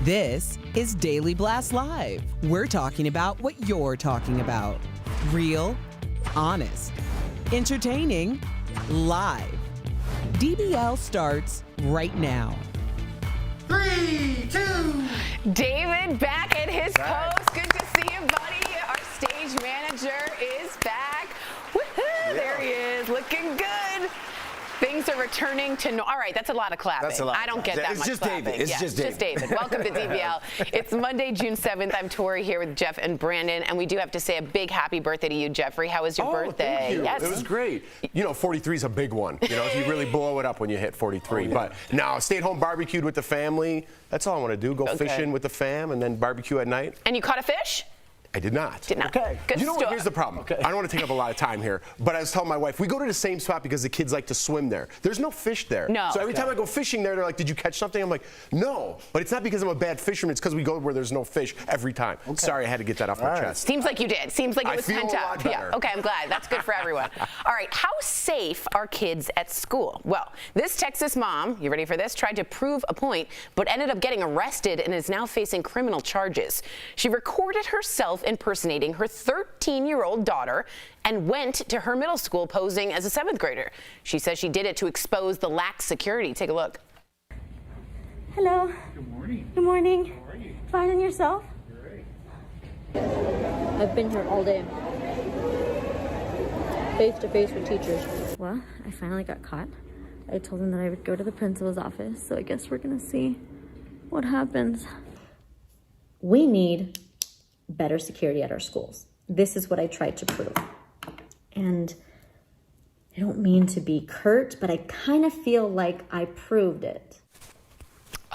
This is Daily Blast Live. We're talking about what you're talking about. Real, honest, entertaining, live. DBL starts right now. 3, 2. David back at his post. Good to see you, buddy. Our stage manager is back. Woohoo! Yeah. There he is, looking good. Things are returning to all right, that's a lot of clapping. That's a lot. I don't get that it's much just clapping. David. It's just David. Welcome to DBL. It's Monday, June 7th. I'm Tori here with Jeff and Brandon, and we do have to say a big happy birthday to you, Jeffrey. How was your birthday? Thank you. Yes. It was great. You know, 43 is a big one. You know, you really blow it up when you hit 43. But no, stayed home, barbecued with the family. That's all I want to do. Go fishing with the fam and then barbecue at night. And you caught a fish? I did not. Did not. Okay. Good you know stuff. what? Here's the problem. Okay. I don't want to take up a lot of time here, but I was telling my wife, we go to the same spot because the kids like to swim there. There's no fish there. No. So every time I go fishing there, they're like, did you catch something? I'm like, no. But it's not because I'm a bad fisherman. It's because we go where there's no fish every time. Okay. Sorry, I had to get that off my chest. Seems like you did. Seems like it was pent up. Yeah. Okay, I'm glad. That's good for everyone. All right. How safe are kids at school? Well, this Texas mom, you ready for this, tried to prove a point, but ended up getting arrested and is now facing criminal charges. She recorded herself impersonating her 13-year-old daughter and went to her middle school posing as a 7th grader. She says she did it to expose the lax security. Take a look. Hello. Good morning. Good morning. How are you? Fine, and yourself? Great. I've been here all day. face-to-face with teachers. Well, I finally got caught. I told them that I would go to the principal's office, so I guess we're gonna see what happens. We need better security at our schools. This is what I tried to prove. And I don't mean to be curt, but I kind of feel like I proved it.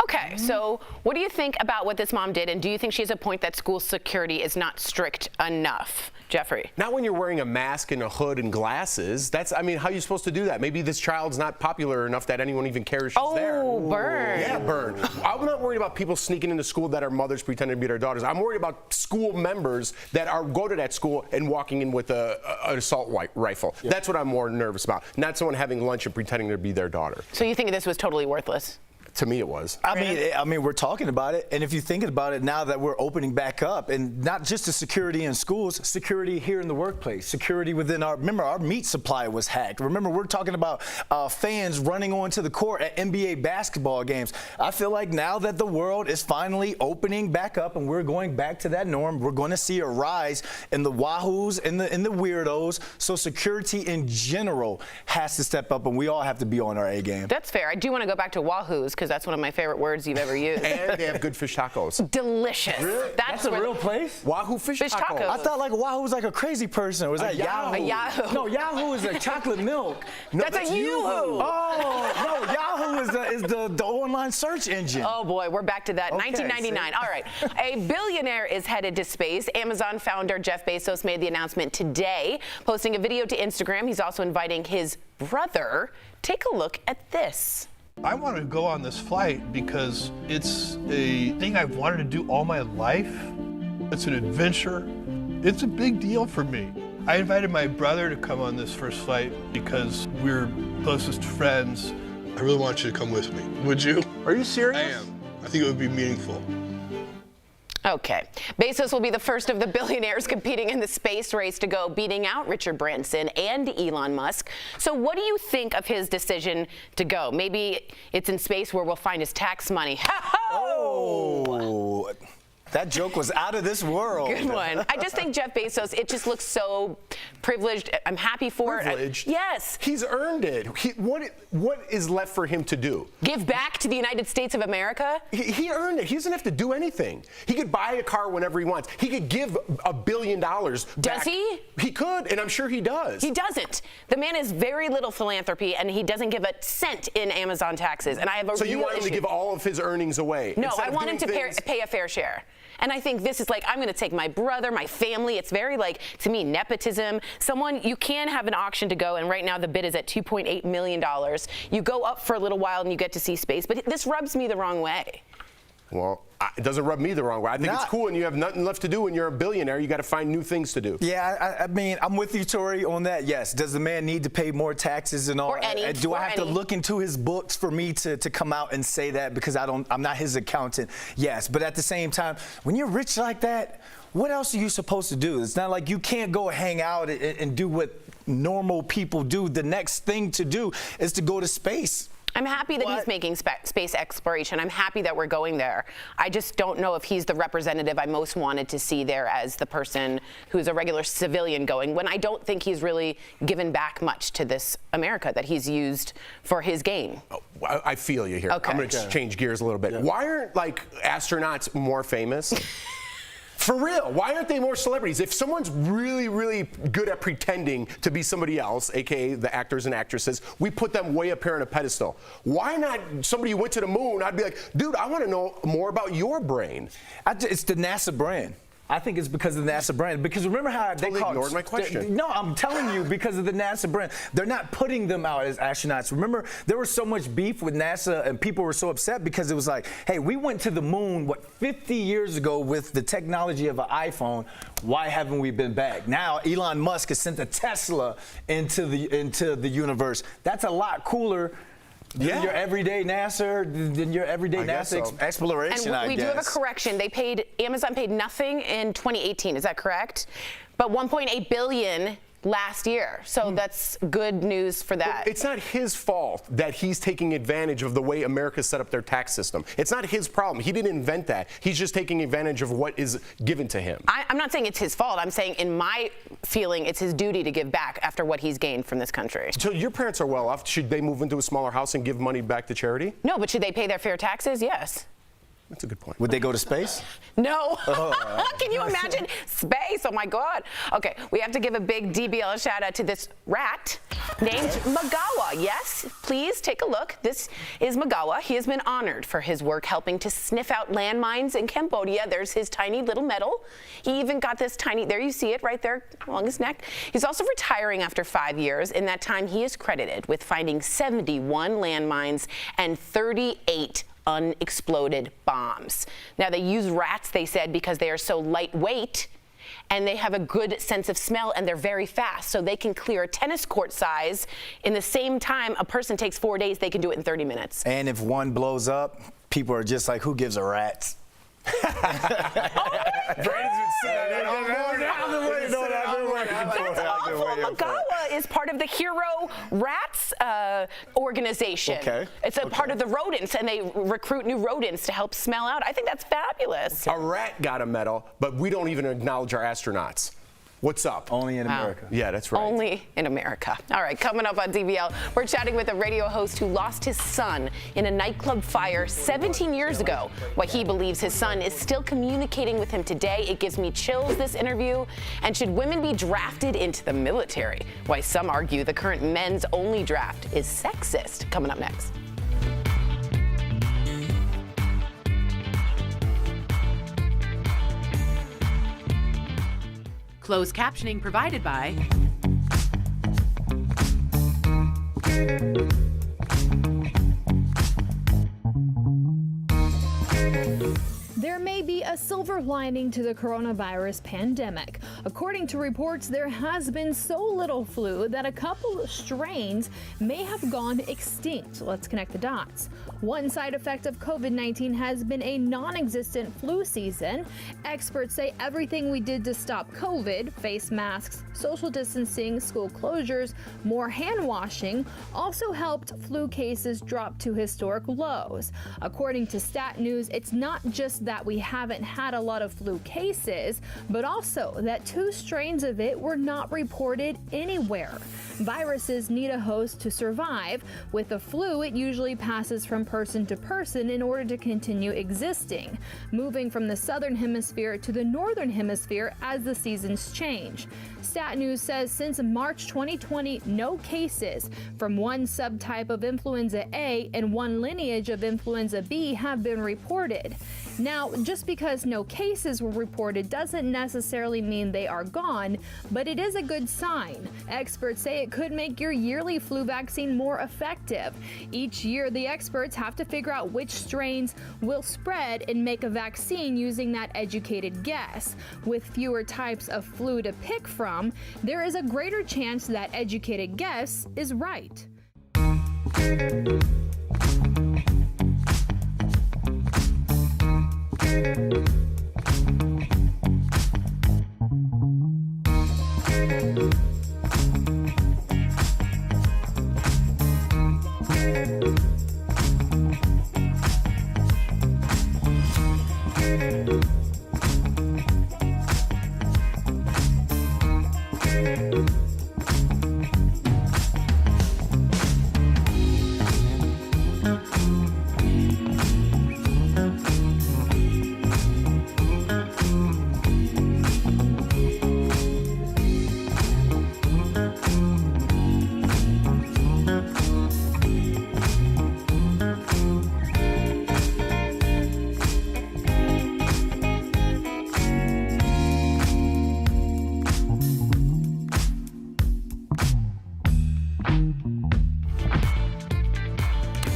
Okay, so what do you think about what this mom did, and do you think she has a point that school security is not strict enough? Jeffrey? Not when you're wearing a mask and a hood and glasses. I mean, how are you supposed to do that? Maybe this child's not popular enough that anyone even cares she's there. Oh, burn. Yeah, burn. I'm not worried about people sneaking into school that are mothers pretending to be their daughters. I'm worried about school members that go to that school and walking in with an assault rifle. Yeah. That's what I'm more nervous about. Not someone having lunch and pretending to be their daughter. So you think this was totally worthless? To me, it was. I mean, we're talking about it, and if you're thinking about it now that we're opening back up, and not just the security in schools, security here in the workplace, security within remember, our meat supply was hacked. Remember, we're talking about fans running onto the court at NBA basketball games. I feel like now that the world is finally opening back up and we're going back to that norm, we're going to see a rise in the wahoos and the weirdos. So security in general has to step up, and we all have to be on our A game. That's fair. I do want to go back to wahoos, because that's one of my favorite words you've ever used. And they have good fish tacos. Delicious. Really? That's a real place? Wahoo fish tacos. I thought like Wahoo was like a crazy person. Or was that Yahoo? A Yahoo. No, Yahoo is a chocolate milk. No, that's a Yoo-hoo. Oh, no, Yahoo is the online search engine. Oh boy, we're back to that. Okay, 1999. All right. A billionaire is headed to space. Amazon founder Jeff Bezos made the announcement today, posting a video to Instagram. He's also inviting his brother. Take a look at this. I want to go on this flight because it's a thing I've wanted to do all my life. It's an adventure. It's a big deal for me. I invited my brother to come on this first flight because we're closest friends. I really want you to come with me. Would you? Are you serious? I am. I think it would be meaningful. Okay. Bezos will be the first of the billionaires competing in the space race to go, beating out Richard Branson and Elon Musk. So what do you think of his decision to go? Maybe it's in space where we'll find his tax money. Oh, that joke was out of this world. Good one. I just think Jeff Bezos, it just looks so privileged. I'm happy for privileged? it. Yes. He's earned it. What is left for him to do? Give back to the United States of America? He earned it. He doesn't have to do anything. He could buy a car whenever he wants. He could give $1 billion back. Does he? He could, and I'm sure he does. He doesn't. The man is very little philanthropy, and he doesn't give a cent in Amazon taxes. And I have a So you want him to give all of his earnings away? No, I want him to pay a fair share. And I think this is like, I'm going to take my brother, my family. It's very like, to me, nepotism. You can have an auction to go, and right now the bid is at $2.8 million. You go up for a little while and you get to see space, but this rubs me the wrong way. Well, it doesn't rub me the wrong way. I think it's cool, and you have nothing left to do when you're a billionaire. You got to find new things to do. Yeah, I mean, I'm with you, Tori, on that. Yes. Does the man need to pay more taxes and all? Or any. Do I have to look into his books for me to come out and say that, because I'm not his accountant? Yes. But at the same time, when you're rich like that, what else are you supposed to do? It's not like you can't go hang out and do what normal people do. The next thing to do is to go to space. I'm happy that he's making space exploration. I'm happy that we're going there. I just don't know if he's the representative I most wanted to see there as the person who's a regular civilian going, when I don't think he's really given back much to this America that he's used for his gain. Oh, I feel you here. Okay. I'm going to change gears a little bit. Yeah. Why aren't, like, astronauts more famous? For real, why aren't they more celebrities? If someone's really, really good at pretending to be somebody else, aka the actors and actresses, we put them way up here on a pedestal. Why not somebody who went to the moon? I'd be like, dude, I want to know more about your brain. It's the NASA brand. I think it's because of the NASA brand. Because remember how they ignored my question. No, I'm telling you, because of the NASA brand. They're not putting them out as astronauts. Remember, there was so much beef with NASA, and people were so upset because it was like, hey, we went to the moon, 50 years ago with the technology of an iPhone. Why haven't we been back? Now, Elon Musk has sent a Tesla into the universe. That's a lot cooler than your everyday NASA, exploration, and we do have a correction. Amazon paid nothing in 2018. Is that correct? But 1.8 billion last year. So that's good news for that. It's not his fault that he's taking advantage of the way America set up their tax system. It's not his problem. He didn't invent that. He's just taking advantage of what is given to him. I'm not saying it's his fault. I'm saying, in my feeling, it's his duty to give back after what he's gained from this country. So your parents are well off. Should they move into a smaller house and give money back to charity? No, but should they pay their fair taxes? Yes. That's a good point. Would they go to space? No. Can you imagine space? Oh my God. Okay, we have to give a big DBL shout out to this rat named Magawa. Yes, please take a look. This is Magawa. He has been honored for his work helping to sniff out landmines in Cambodia. There's his tiny little medal. He even got this tiny, there you see it right there along his neck. He's also retiring after 5 years. In that time, he is credited with finding 71 landmines and 38 unexploded bombs. Now, they use rats, they said, because they are so lightweight and they have a good sense of smell and they're very fast. So they can clear a tennis court size in the same time a person takes 4 days, they can do it in 30 minutes. And if one blows up, people are just like, who gives a rat? Magawa is part of the Hero Rats organization. Okay. It's a part of the rodents, and they recruit new rodents to help smell out. I think that's fabulous. A rat got a medal, but we don't even acknowledge our astronauts. What's up? Only in America. Yeah, that's right. Only in America. All right, coming up on DBL, we're chatting with a radio host who lost his son in a nightclub fire 17 years ago. Why he believes his son is still communicating with him today. It gives me chills, this interview. And should women be drafted into the military? Why some argue the current men's only draft is sexist. Coming up next. Closed captioning provided by There may be a silver lining to the coronavirus pandemic. According to reports, there has been so little flu that a couple strains may have gone extinct. Let's connect the dots. One side effect of COVID-19 has been a non-existent flu season. Experts say everything we did to stop COVID, face masks, social distancing, school closures, more hand washing, also helped flu cases drop to historic lows. According to Stat News, it's not just that we haven't had a lot of flu cases, but also that 2 strains of it were not reported anywhere. Viruses need a host to survive. With the flu, it usually passes from person to person in order to continue existing, moving from the southern hemisphere to the northern hemisphere as the seasons change. Stat News says since March 2020, no cases from one subtype of influenza A and one lineage of influenza B have been reported. Now, just because no cases were reported doesn't necessarily mean they are gone, but it is a good sign. Experts say it could make your yearly flu vaccine more effective. Each year, the experts have to figure out which strains will spread and make a vaccine using that educated guess. With fewer types of flu to pick from, there is a greater chance that educated guess is right.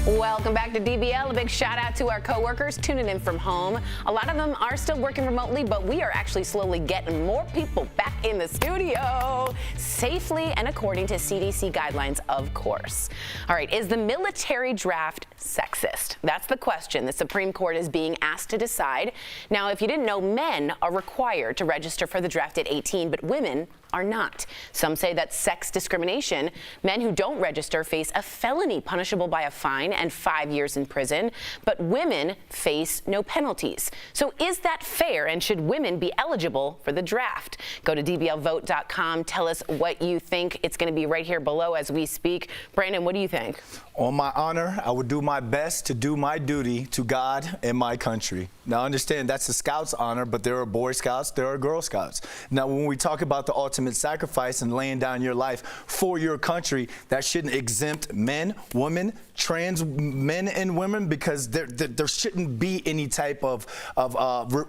Welcome back to DBL. A big shout out to our coworkers tuning in from home. A lot of them are still working remotely, but we are actually slowly getting more people back in the studio safely and according to CDC guidelines, of course. All right, is the military draft sexist? That's the question the Supreme Court is being asked to decide. Now, if you didn't know, men are required to register for the draft at 18, but women are not. Some say that sex discrimination, men who don't register face a felony punishable by a fine and 5 years in prison, but women face no penalties. So is that fair, and should women be eligible for the draft? Go to dblvote.com. Tell us what you think. It's going to be right here below as we speak. Brandon, what do you think? On my honor, I would do my best to do my duty to God and my country. Now, understand that's the Scouts' honor, but there are Boy Scouts, there are Girl Scouts. Now, when we talk about the ultimate sacrifice and laying down your life for your country, that shouldn't exempt men, women, trans men and women, because there shouldn't be any type of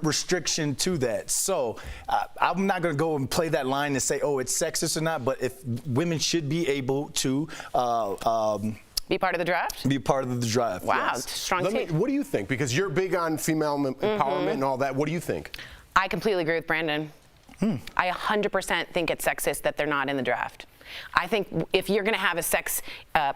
restriction to that. So I'm not going to go and play that line and say, oh, it's sexist or not, but if women should be able to be part of the draft? Be part of the draft. Wow, yes. strong take. What do you think? Because you're big on female empowerment and all that. What do you think? I completely agree with Brandon. I 100% think it's sexist that they're not in the draft. I think if you're going to have a sex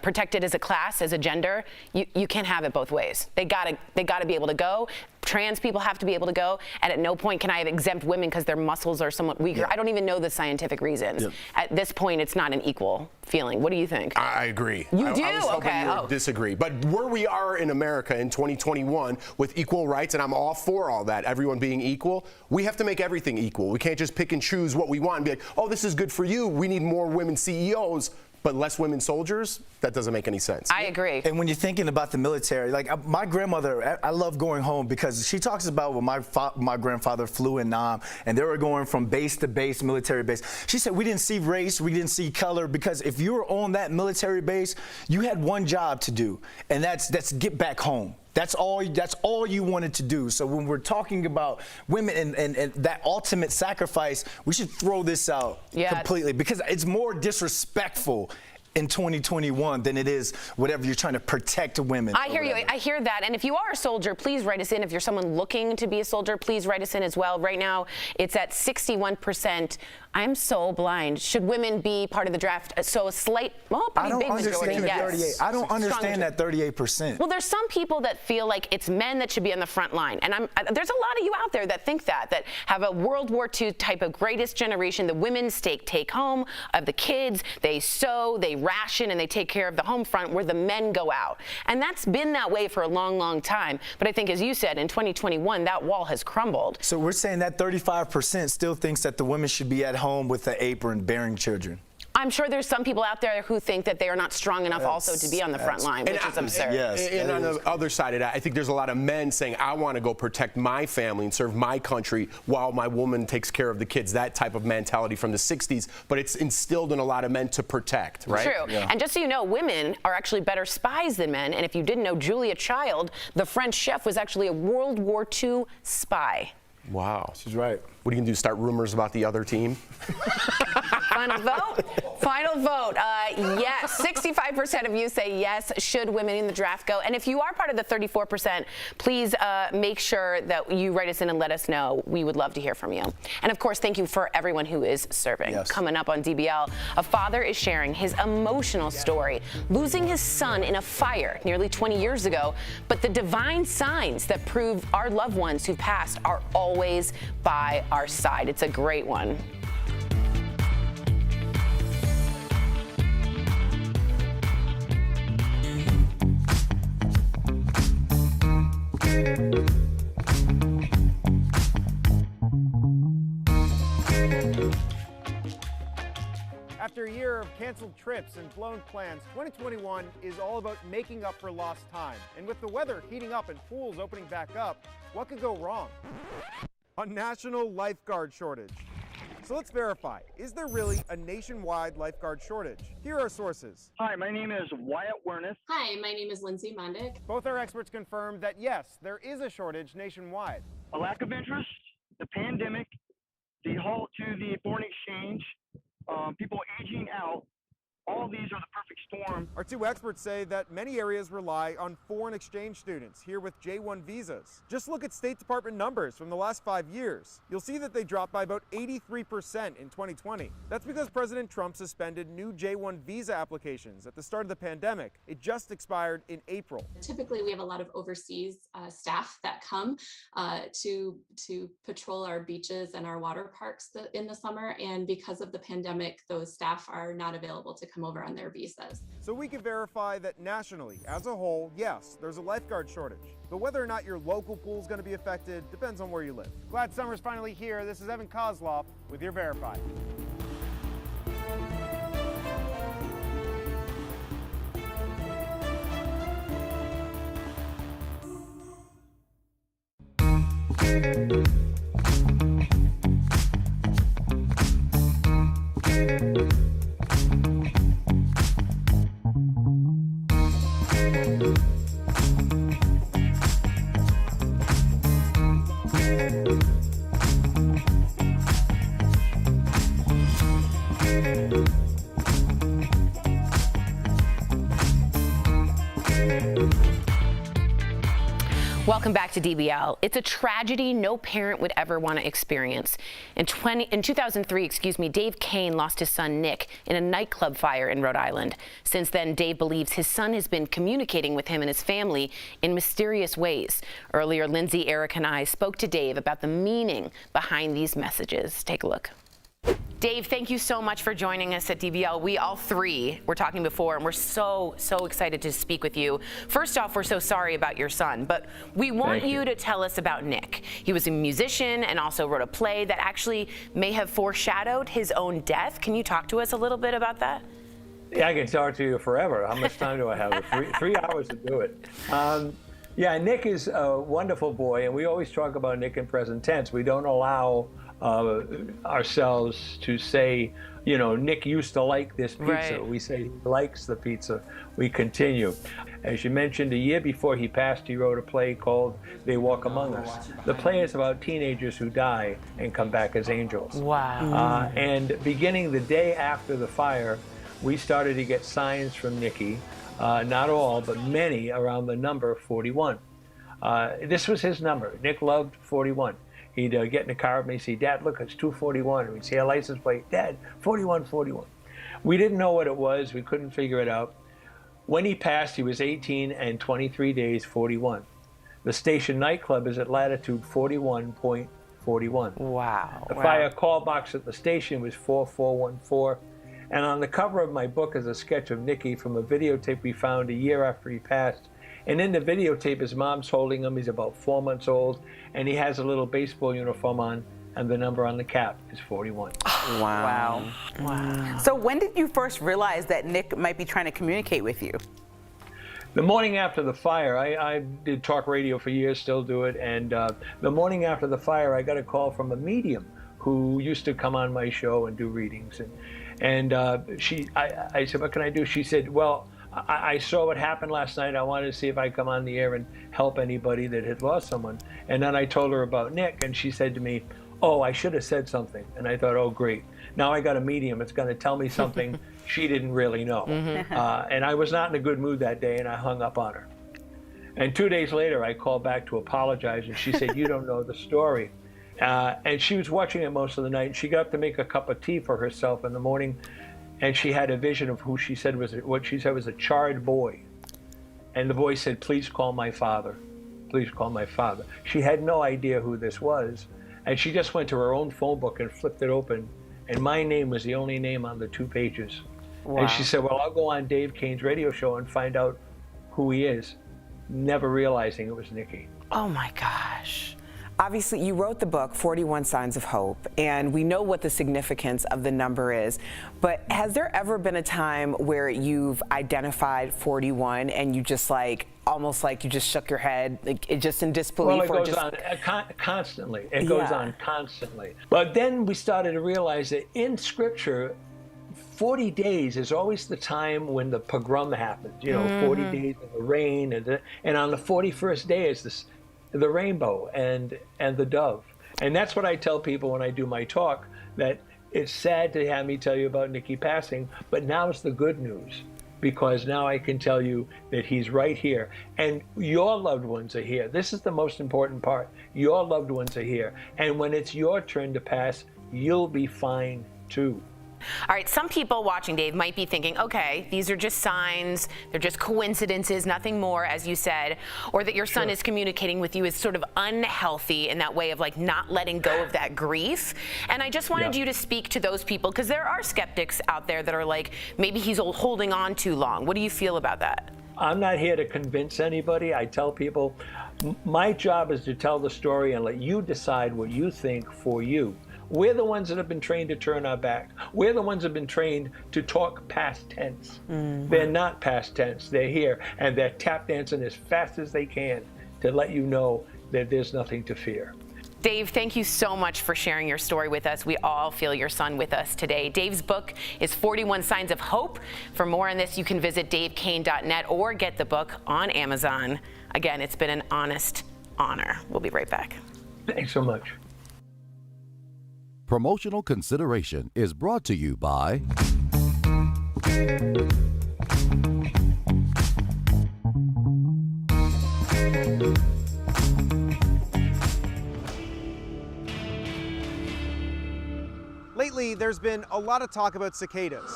protected as a class, as a gender, you can't have it both ways. They gotta be able to go. Trans people have to be able to go, and at no point can I exempt women because their muscles are somewhat weaker. I don't even know the scientific reasons. At this point, it's not an equal feeling. What do you think? I agree. You do? I was hoping you would disagree. But where we are in America in 2021 with equal rights, and I'm all for all that, everyone being equal, we have to make everything equal. We can't just pick and choose what we want and be like, oh, this is good for you. We need more women CEOs. But less women soldiers? That doesn't make any sense. I agree. And when you're thinking about the military, like my grandmother, I love going home because she talks about when my grandfather flew in Nam and they were going from base to base, military base. She said we didn't see race, we didn't see color, because if you were on that military base, you had one job to do, and that's get back home. That's all you wanted to do. So when we're talking about women and that ultimate sacrifice, we should throw this out completely, because it's more disrespectful in 2021 than it is whatever you're trying to protect women. I hear you. I hear that. And if you are a soldier, please write us in. If you're someone looking to be a soldier, please write us in as well. Right now, it's at 61%. I'm so blind. Should women be part of the draft? So a slight, well, pretty big majority, yes. I don't understand that 38%. Well, there's some people that feel like it's men that should be on the front line. And there's a lot of you out there that think that have a World War II type of greatest generation. The women take home of the kids. They sew, they ration, and they take care of the home front, where the men go out. And that's been that way for a long, long time. But I think, as you said, in 2021, that wall has crumbled. So we're saying that 35% still thinks that the women should be at home with the apron bearing children. I'm sure there's some people out there who think that they are not strong enough also to be on the front line, which is absurd. And on the other side of that, I think there's a lot of men saying, I want to go protect my family and serve my country while my woman takes care of the kids. That type of mentality from the 60s, but it's instilled in a lot of men to protect, right? True. Yeah. And just so you know, women are actually better spies than men. And if you didn't know, Julia Child, the French chef, was actually a World War II spy. Wow. She's right. What are you going to do, start rumors about the other team? Final vote? Final vote. Yes, 65% of you say yes, should women in the draft go? And if you are part of the 34%, please make sure that you write us in and let us know. We would love to hear from you. And of course, thank you for everyone who is serving. Yes. Coming up on DBL, a father is sharing his emotional story, losing his son in a fire nearly 20 years ago, but the divine signs that prove our loved ones who passed are always by our side. It's a great one. After a year of canceled trips and blown plans, 2021 is all about making up for lost time. And with the weather heating up and pools opening back up, what could go wrong? A national lifeguard shortage. So let's verify, is there really a nationwide lifeguard shortage? Here are sources. Hi, my name is Wyatt Werniss. Hi, my name is Lindsay Mondick. Both our experts confirmed that yes, there is a shortage nationwide. A lack of interest, the pandemic, the halt to the foreign exchange, people aging out, all these are the perfect storm Our two experts say that many areas rely on foreign exchange students here with J1 visas. Just look at State Department numbers from the last 5 years. You'll see that they dropped by about 83% in 2020. That's because President Trump suspended new J1 visa applications at the start of the pandemic. It just expired in April. Typically, we have a lot of overseas staff that come to patrol our beaches and our water parks in the summer. And because of the pandemic, those staff are not available to come over on their visas. So we can verify that nationally, as a whole, yes, there's a lifeguard shortage. But whether or not your local pool is going to be affected depends on where you live. Glad summer's finally here. This is Evan Kozloff with your Verified. Welcome back to DBL. It's a tragedy no parent would ever want to experience. In 2003, Dave Kane lost his son Nick in a nightclub fire in Rhode Island. Since then, Dave believes his son has been communicating with him and his family in mysterious ways. Earlier, Lindsay, Eric, and I spoke to Dave about the meaning behind these messages. Take a look. Dave, thank you so much for joining us at DBL. We all three were talking before, and we're so excited to speak with you. First off, we're so sorry about your son, but we want you to tell us about Nick. He was a musician and also wrote a play that actually may have foreshadowed his own death. Can you talk to us a little bit about that? Yeah, I can talk to you forever. How much time do I have? Three hours to do it. Yeah, Nick is a wonderful boy, and we always talk about Nick in present tense. We don't allow ourselves to say, you know, Nick used to like this pizza. Right. We say he likes the pizza. We continue. As you mentioned, a year before he passed, he wrote a play called They Walk Among Us. The play is about teenagers who die and come back as angels. Wow. And beginning the day after the fire, we started to get signs from Nicky, not all, but many, around the number 41. This was his number. Nick loved 41. He'd get in the car with me and say, Dad, look, it's 241. And we'd see a license plate, Dad, 4141. We didn't know what it was. We couldn't figure it out. When he passed, he was 18 and 23 days, 41. The station nightclub is at latitude 41.41. Wow. The fire call box at the station was 4414. And on the cover of my book is a sketch of Nicky from a videotape we found a year after he passed. And in the videotape, his mom's holding him. He's about 4 months old, and he has a little baseball uniform on, and the number on the cap is 41. Wow. So when did you first realize that Nick might be trying to communicate with you? The morning after the fire, I did talk radio for years, still do it, and the morning after the fire, I got a call from a medium who used to come on my show and do readings. And I said, what can I do? She said, well, I saw what happened last night. I wanted to see if I could come on the air and help anybody that had lost someone. And then I told her about Nick, and she said to me, oh, I should have said something. And I thought, oh, great. Now I got a medium. It's going to tell me something she didn't really know. And I was not in a good mood that day, and I hung up on her. And 2 days later, I called back to apologize, and she said, you don't know the story. And she was watching it most of the night, and she got up to make a cup of tea for herself in the morning. And she had a vision of what she said was a charred boy. And the boy said, please call my father. Please call my father. She had no idea who this was. And she just went to her own phone book and flipped it open. And my name was the only name on the 2 pages. Wow. And she said, well, I'll go on Dave Kane's radio show and find out who he is, never realizing it was Nicky. Oh my gosh. Obviously, you wrote the book, 41 Signs of Hope, and we know what the significance of the number is, but has there ever been a time where you've identified 41 and you just almost like you just shook your head, like it just in disbelief? Well, it goes on constantly. It goes on constantly. But then we started to realize that in Scripture, 40 days is always the time when the pogrom happens, 40 days in the rain, and on the 41st day is the rainbow and the dove. And that's what I tell people when I do my talk, that it's sad to have me tell you about Nicky passing, but now's the good news. because now I can tell you that he's right here. And your loved ones are here. This is the most important part. Your loved ones are here. And when it's your turn to pass, you'll be fine too. All right, some people watching, Dave, might be thinking, okay, these are just signs, they're just coincidences, nothing more, as you said, or that your son is communicating with you is sort of unhealthy in that way of like not letting go of that grief. And I just wanted you to speak to those people, because there are skeptics out there that are like, maybe he's holding on too long. What do you feel about that? I'm not here to convince anybody. I tell people, my job is to tell the story and let you decide what you think for you. We're the ones that have been trained to turn our back. We're the ones that have been trained to talk past tense. They're not past tense. They're here, and they're tap dancing as fast as they can to let you know that there's nothing to fear. Dave, thank you so much for sharing your story with us. We all feel your son with us today. Dave's book is 41 Signs of Hope. For more on this, you can visit davekane.net or get the book on Amazon. Again, it's been an honest honor. We'll be right back. Thanks so much. Promotional consideration is brought to you by Lately, there's been a lot of talk about cicadas.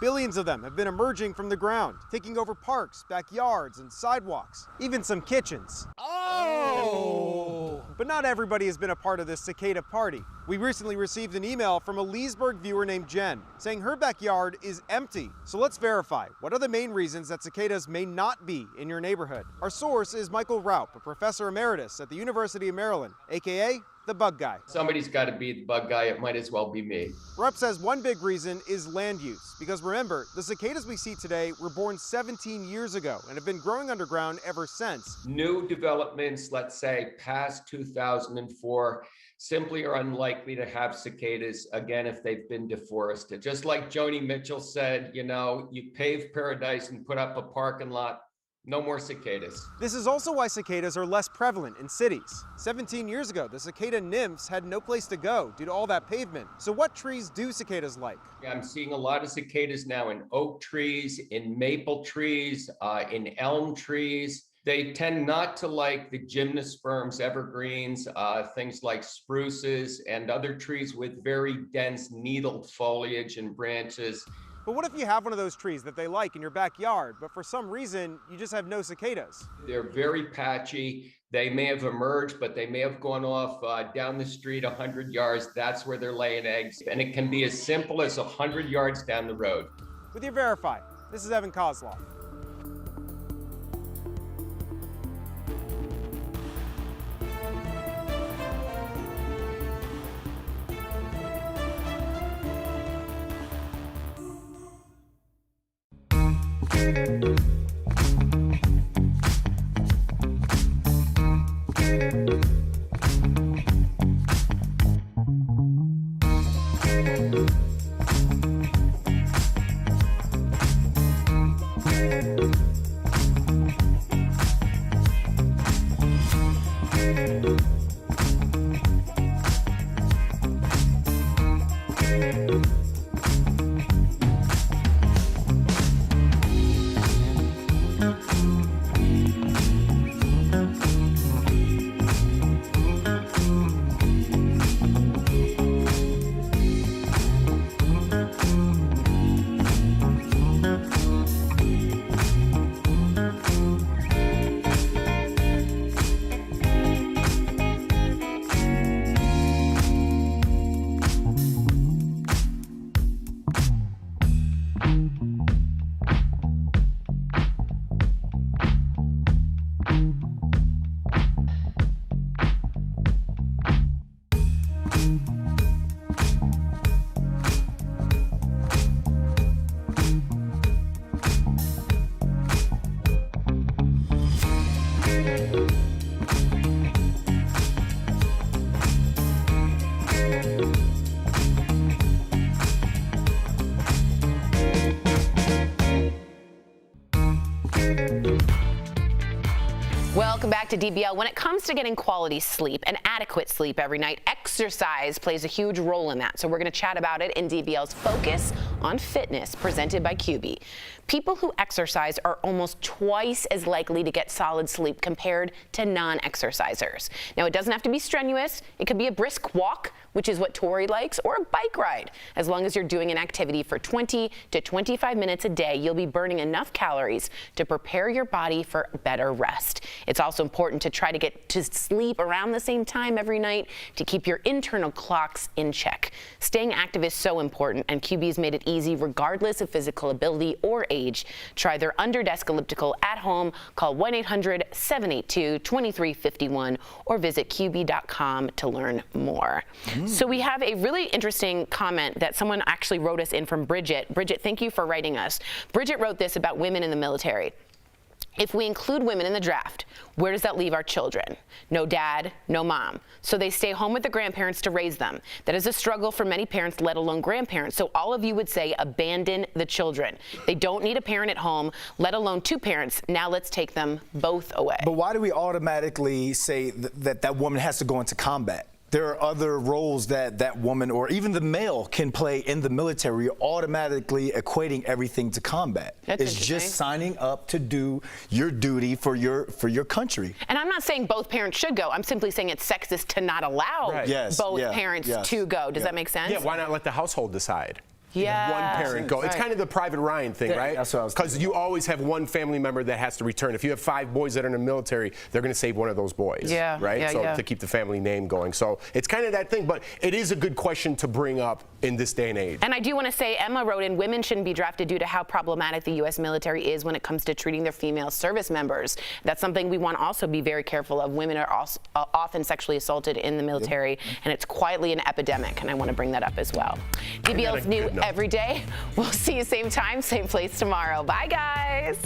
Billions of them have been emerging from the ground, taking over parks, backyards, and sidewalks, even some kitchens. Oh! But not everybody has been a part of this cicada party. We recently received an email from a Leesburg viewer named Jen saying her backyard is empty. So let's verify. What are the main reasons that cicadas may not be in your neighborhood? Our source is Michael Raup, a professor emeritus at the University of Maryland, aka the bug guy. Somebody's got to be the bug guy. It might as well be me. Raup says one big reason is land use, because remember, the cicadas we see today were born 17 years ago and have been growing underground ever since. New developments, let's say past 2004, simply are unlikely to have cicadas again if they've been deforested. Just like Joni Mitchell said, you know, you pave paradise and put up a parking lot. No more cicadas. This is also why cicadas are less prevalent in cities. 17 years ago, the cicada nymphs had no place to go due to all that pavement. So what trees do cicadas like? I'm seeing a lot of cicadas now in oak trees, in maple trees, in elm trees. They tend not to like the gymnosperms, evergreens, things like spruces and other trees with very dense needled foliage and branches. But what if you have one of those trees that they like in your backyard, but for some reason you just have no cicadas? They're very patchy. They may have emerged, but they may have gone off down the street 100 yards. That's where they're laying eggs. And it can be as simple as 100 yards down the road. With your Verify, this is Evan Kozloff. Welcome back to DBL. When it comes to getting quality sleep and adequate sleep every night, exercise plays a huge role in that. So we're going to chat about it in DBL's Focus on Fitness, presented by QB. People who exercise are almost twice as likely to get solid sleep compared to non-exercisers. Now, it doesn't have to be strenuous. It could be a brisk walk, which is what Tori likes, or a bike ride. As long as you're doing an activity for 20 to 25 minutes a day, you'll be burning enough calories to prepare your body for better rest. It's also important to try to get to sleep around the same time every night to keep your internal clocks in check. Staying active is so important, and QB's made it easy regardless of physical ability or age. Try their under-desk elliptical at home. Call 1-800-782-2351 or visit QB.com to learn more. So we have a really interesting comment that someone actually wrote us in from Bridget. Bridget, thank you for writing us. Bridget wrote this about women in the military. If we include women in the draft, where does that leave our children? No dad, no mom. So they stay home with the grandparents to raise them. That is a struggle for many parents, let alone grandparents. So all of you would say abandon the children. They don't need a parent at home, let alone two parents. Now let's take them both away. But why do we automatically say that woman has to go into combat? There are other roles that woman or even the male can play in the military. You're automatically equating everything to combat. It's just signing up to do your duty for your country. And I'm not saying both parents should go. I'm simply saying it's sexist to not allow both parents to go. Does that make sense? Yeah, why not let the household decide? Yeah. One parent go. It's kind of the Private Ryan thing, right? That's what I was Because you always have one family member that has to return. If you have 5 boys that are in the military, they're going to save one of those boys. Yeah. Right? Yeah, so yeah. to keep the family name going. So it's kind of that thing, but it is a good question to bring up in this day and age. And I do want to say, Emma wrote in, women shouldn't be drafted due to how problematic the U.S. military is when it comes to treating their female service members. That's something we want to also be very careful of. Women are also, often sexually assaulted in the military, and it's quietly an epidemic, and I want to bring that up as well. DBL's new every day. We'll see you same time, same place tomorrow. Bye, guys.